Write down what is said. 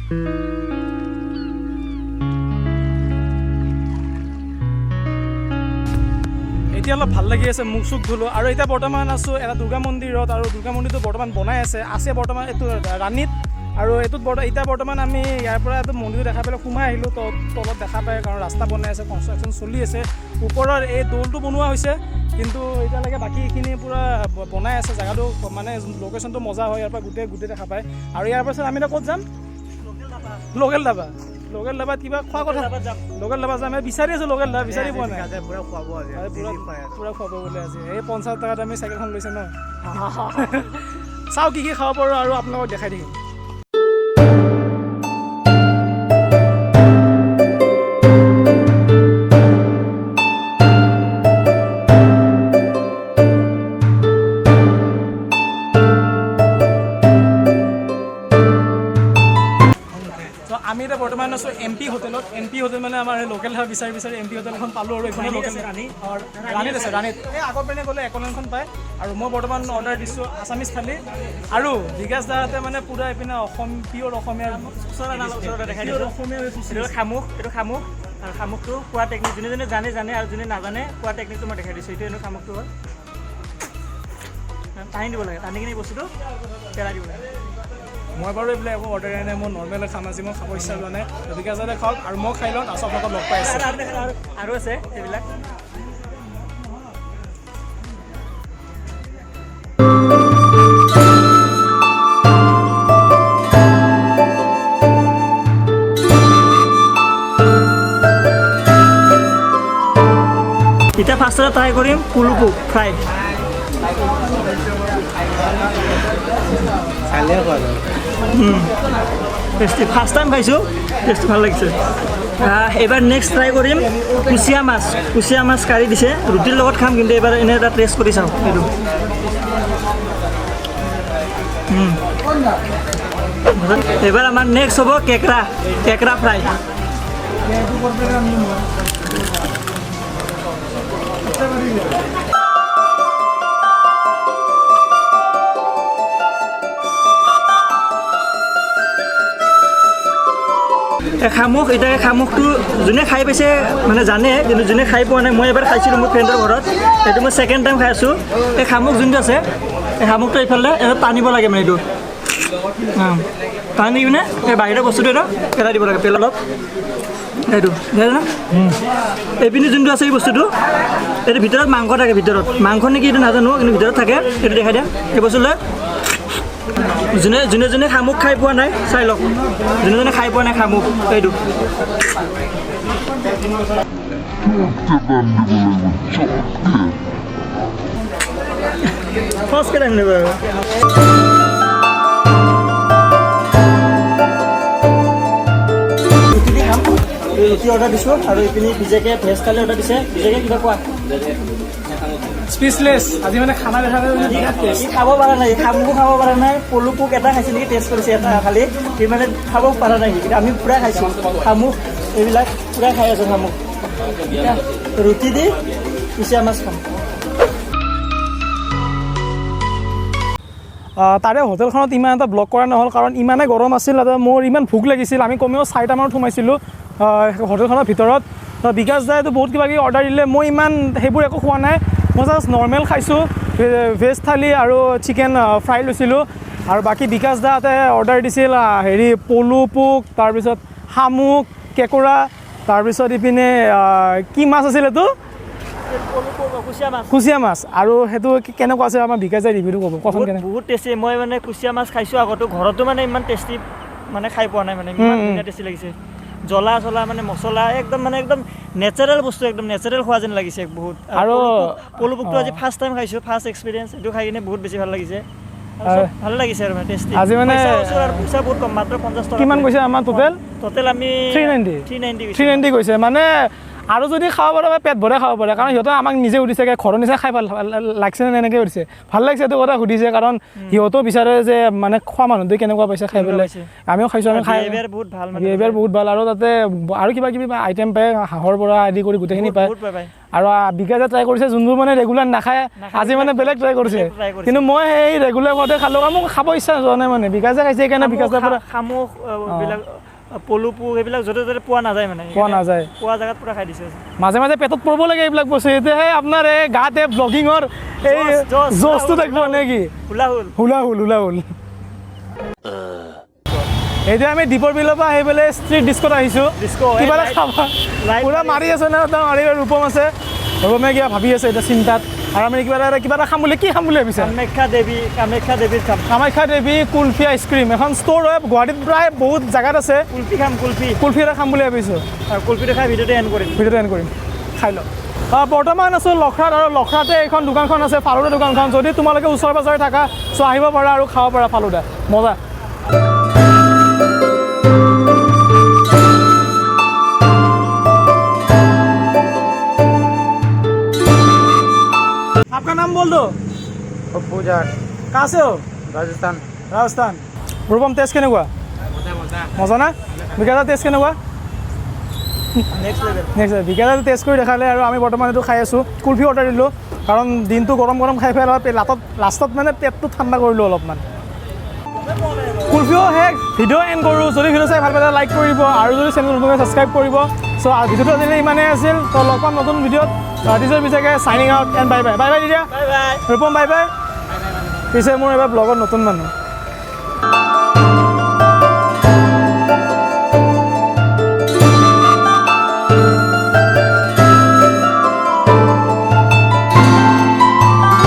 এতিয়া অলপ ভাল লাগি আছে, মুখ চুখ ধুলোঁ আৰু এতিয়া বৰ্তমান আছোঁ এটা দুৰ্গা মন্দিৰত আৰু দুৰ্গা মন্দিৰটো বৰ্তমান বনাই আছে বৰ্তমান এইটো ৰাণীত আৰু এইটোত এতিয়া বৰ্তমান আমি ইয়াৰ পৰা এইটো মন্দিৰটো দেখা পালে সোমাই আহিলোঁ তলত দেখা পায় কাৰণ ৰাস্তা বনাই আছে, কনষ্ট্ৰাকশ্যন চলি আছে। ওপৰৰ এই দৌলটো বনোৱা হৈছে কিন্তু এতিয়ালৈকে বাকীখিনি পূৰা বনাই আছে। জেগাটো মানে লোকেশ্যনটো মজা হয়, ইয়াৰ পৰা গোটেই দেখা পায়। আৰু ইয়াৰ পাছত আমি এতিয়া ক'ত যাম? লোকেল ধাবাত কিবা খোৱা কথা লোকেল ধাবা যাম। আমি বিচাৰি আছোঁ লোকেল ধাবা, বিচাৰি পোৱা নাই। পূৰা খুৱাব বোলে আজি। এই 50 টকাত আমি চাইকেলখন লৈছে ন। চাওঁ কি খাব পাৰোঁ আৰু আপোনালোকক দেখাই দিম। আমি এতিয়া বৰ্তমান আছোঁ MP হোটেলত। MP হোটেল মানে আমাৰ লোকেল ধাবা বিচাৰি MP হোটেল এখন পালোঁ আৰু এইখন লোকেল ৰাণীত আছে। ৰাণীত এই আগৰ পিনে গ'লে একলেণ্ডখন পায়। আৰু মই বৰ্তমান অৰ্ডাৰ দিছোঁ আছামিজ থালি আৰু বিকাশ দাহঁতে মানে পূৰা এইপিনে পিয়ৰ অসমীয়া দেখাই দিছোঁ। অসমীয়া শামুক, এইটো শামুক আৰু শামুকটো খোৱা টেকনিক যোনে জানে আৰু যোনে নাজানে খোৱা টেকনিকটো মই দেখাই দিছোঁ। এইটো শামুকটো হ'ল টানি দিব লাগে, টানি কিনি বস্তুটো পেলাই দিব লাগে। মই বাৰু এইবিলাক একো অৰ্ডাৰ দিয়া নাই, মই নৰ্মেল খাম আজি, মই খাব ইচ্ছা যোৱা নাই। গতিকে যাতে খাওক আৰু মই খাই লওঁ, তাৰপিছত আপোনালোকক লগ পাই আছোঁ। আৰু আছে এইবিলাক এতিয়া ফাৰ্ষ্টতে ট্ৰাই কৰিম পুলুপু ফ্ৰাই। টেষ্টি, ফাৰ্ষ্ট টাইম খাইছোঁ, টেষ্টি ভাল লাগিছে। এইবাৰ নেক্সট ট্ৰাই কৰিম কুচিয়া মাছ কাঢ়ি দিছে, ৰুটিৰ লগত খাম কিন্তু এইবাৰ এনে এটা টেষ্ট কৰি চাওঁ এইটো। এইবাৰ আমাৰ নেক্সট হ'ব কেকৰা ফ্ৰাই। শামুক, এতিয়া শামুকটো যোনে খাই পাইছে মানে জানে, কিন্তু যোনে খাই পোৱা নাই, মই এবাৰ খাইছিলোঁ মোৰ ফ্ৰেণ্ডৰ ঘৰত, সেইটো মই ছেকেণ্ড টাইম খাই আছোঁ। এই শামুক যোনটো আছে, এই শামুকটো এইফালে টানিব লাগে মানে এইটো টানি কিনে এই বাহিৰৰ বস্তুটো এটা পেলাই দিব লাগে, পেলাই অলপ এইটো না। এইপিনি যোনটো আছে এই বস্তুটো, এইটো ভিতৰত মাংস থাকে, ভিতৰত মাংস নেকি এইটো নাজানো, কিন্তু ভিতৰত থাকে। এইটো দেখাই দিয়া এই বস্তুলৈ। যোনে শামুক খাই পোৱা নাই চাই লওক, যোনে খাই পোৱা নাই শামুক এইটো। ফাৰ্ষ্টকে টাইম দিব ৰুটি অৰ্ডাৰ দিছোঁ আৰু এইপিনি বিজেকে ভেজ থালি অৰ্ডাৰ দিছে। বিজেকে কিবা কোৱা? স্পেচলেছ আজি মানে খানা দেখা খাব পৰা নাই, শামুকো খাব পৰা নাই, পলুপোক এটা খাইছে নেকি, টেষ্ট কৰিছে এটা খালি, সি মানে খাব পৰা নাই। আমি পূৰা খাইছোঁ শামুক, এইবিলাক পূৰা খাই আছোঁ শামুক। ৰুটি দি কুচিয়া মাছ খাম। তাৰে হোটেলখনত ইমান এটা ব্লগ কৰা নহ'ল কাৰণ ইমানেই গৰম আছিল, মোৰ ইমান ভোক লাগিছিল। আমি কমেও 4টামানত সোমাইছিলোঁ হোটেলখনৰ ভিতৰত। বিকাশ দাইতো বহুত কিবা কিবি অৰ্ডাৰ দিলে, মই ইমান সেইবোৰ একো খোৱা নাই। মই জাষ্ট নৰ্মেল খাইছোঁ, ভেজ থালি আৰু চিকেন ফ্ৰাই লৈছিলোঁ। আৰু বাকী বিকাশ দাহঁতে অৰ্ডাৰ দিছিল পলু পোক, তাৰপিছত শামুক, কেঁকুৰা, তাৰপিছত ইপিনে কি মাছ আছিল এইটো? কুচিয়া মাছ। আৰু সেইটো কেনেকুৱা আছে আমাৰ বিকাশ দাই ৰিভিউটো ক'ব কচোন। বহুত টেষ্টি। মই মানে কুচিয়া মাছ খাইছোঁ আগতো, ঘৰতো মানে ইমান টেষ্টি মানে খাই পোৱা নাই, মানে ইমান ধুনীয়া টেষ্টি লাগিছে। জ্বলা মানে মছলা একদম নেচাৰেল বস্তু, একদম নেচাৰেল খোৱা যেন লাগিছে বহুত। আৰু পলু পোকটো আজি ফাৰ্ষ্ট টাইম খাইছোঁ, ফাৰ্ষ্ট এক্সপিৰিয়েঞ্চ। এইটো খাই কিনে বহুত বেছি ভাল লাগিছে, ভাল লাগিছে আৰু মানে টেষ্টি। আজি মানে পইচা বহুত কম, মাত্ৰ 50 টকা। কিমান কৈছে আমাৰ টোটেল আমি 390 কৈছে। মানে আৰু যদি খাব পাৰে বা পেট ভৰাই খাব পাৰে কাৰণ সিহঁতে আমাক নিজে সুধিছে ঘৰৰ নিচিনা খাই ভাল লাগছে নে এনেকৈ সুধিছে ভাল লাগিছে এইটো কথা সুধিছে কাৰণ সিহঁতেও বিচাৰে যে মানে খোৱা মানুহটোৱে কেনেকুৱা পাইছে খাই পেলাই আমিও খাইছোঁ আমি খাই বিহেভিয়াৰ বহুত ভাল আৰু তাতে আৰু কিবা কিবি আইটেম পায় হাঁহৰ পৰা আদি কৰি গোটেইখিনি পায় আৰু বিকাশে ট্ৰাই কৰিছে যোনবোৰ মানে ৰেগুলাৰ নাখায় আজি মানে বেলেগ ট্ৰাই কৰিছে কিন্তু মই সেই ৰেগুলাৰ মতে খালোঁ আৰু মোক খাব ইচ্ছা যোৱা নাই মানে বিকাশে খাইছে সেইকাৰণে বিকাশৰ পৰা শামুক বিলাক পলু সেইবিলাক য'তে ত'তে পোৱা নাযায় মানে পোৱা জেগাত পুৰা খাই দিছে মাজে মাজে পেটত পৰিব লাগে এইবিলাক বস্তু এতিয়াহে আপোনাৰ এই গাতে ব্লগিঙৰ এই জ'চটো থাকিব নে কি হুলাহুল এতিয়া আমি দীপৰ বিলৰ পৰা আহি পেলাই ষ্ট্ৰীট ডিস্কত আহিছোঁ কিবা এটা খাবা পুৰা মাৰি আছে না তাৰ মাৰি ৰূপম আছে ৰূপমে কিবা ভাবি আছে এতিয়া চিন্তাত আৰু আমি কিবা এটা খাম বুলি কি খাম বুলি ভাবিছে কামাখ্যা দেৱী কুলফি আইচক্ৰীম এখন ষ্ট'ৰ হয় গুৱাহাটীত প্ৰায় বহুত জেগাত আছে কুলফি এটা খাম বুলি ভাবিছোঁ আৰু কুলফিটো খাই ভিডিঅ'টো এণ্ড কৰিম খাই লওক বৰ্তমান আছোঁ লখৰাত আৰু লখৰাতে এইখন দোকানখন আছে ফালুদা দোকানখন যদি তোমালোকে ওচৰে পাজৰে থাকা চ' আহিব পাৰা আৰু খাব পাৰা ফালুদা মজা आपका नाम बोल दो पूजा कहाँ से हो राजस्थान रूपम टेस्ट केनेकुवा मजा ना বিকাশৰ টেষ্ট কেনেকুৱা নেক্সট বিকাশে টেষ্ট কৰি দেখালে আৰু আমি বৰ্তমান এইটো খাই আছোঁ কুলফি অৰ্ডাৰ দিলোঁ কাৰণ দিনটো গৰম খাই পেলাই লাষ্টত মানে পেটটো ঠাণ্ডা কৰিলোঁ অলপমান কুলফিও শেষ ভিডিঅ' এণ্ড কৰোঁ যদি ভিডিঅ' চাই ভাল পালে লাইক কৰিব আৰু যদি চেনেল নতুনকৈ ছাবস্ক্ৰাইব কৰিব চ' ভিডিঅ'টো আজিলৈ ইমানেই আছিল ত' লগ পাম নতুন ভিডিঅ'ত দিছৰ পিছাকে signing out and bye bye তেতিয়া ৰূপম বাই পিছে মোৰ এবাৰ ব্লগত নতুন মানুহ